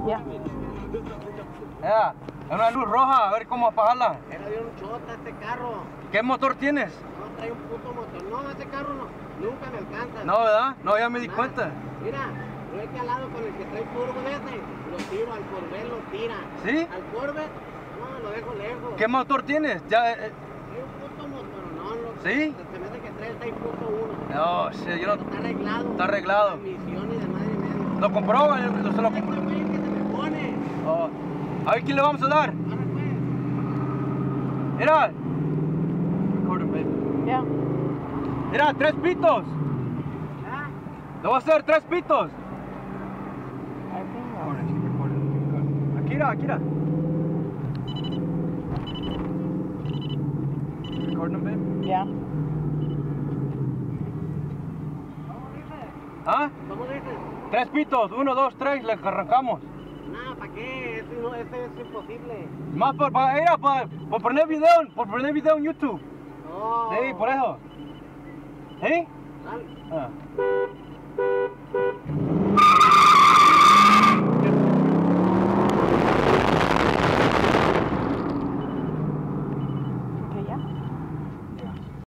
Ya. Ya, es una luz roja, a ver cómo apagarla. Era de un chota este carro. ¿Qué motor tienes? No trae un puto motor. No, ese carro no, nunca me alcanza. No, ¿verdad? No, ya me di Nada. cuenta. Mira, lo he calado con el que trae turbo de ese. Lo tiro, al Corvette lo tira. ¿Sí? Al Corvette, no, lo dejo lejos. ¿Qué motor tienes? Ya, Trae un puto motor, no, lo, ¿Sí? Se me hace que trae el 6.1. No, sí, yo no... Está arreglado. Está arreglado. Transmisión y de madre medio. ¿Lo compró? Se lo Este compró. güey que se me pone. Oh. A ver, ¿quién le vamos a dar? Ahora pues. Mira. Record him, babe. Ya. Mira, 3 pitos. ¿Ah? Le voy a hacer 3 pitos. I think no. Akira, Akira. Record him, babe. Ya. ¿Ah? ¿Cómo dices? 3 pitos. 1, 2, 3. Le arrancamos. No, ¿para qué? Ese es imposible. Más por poner video en YouTube. No. Sí, por eso. ¿Sí? Dale. Ah.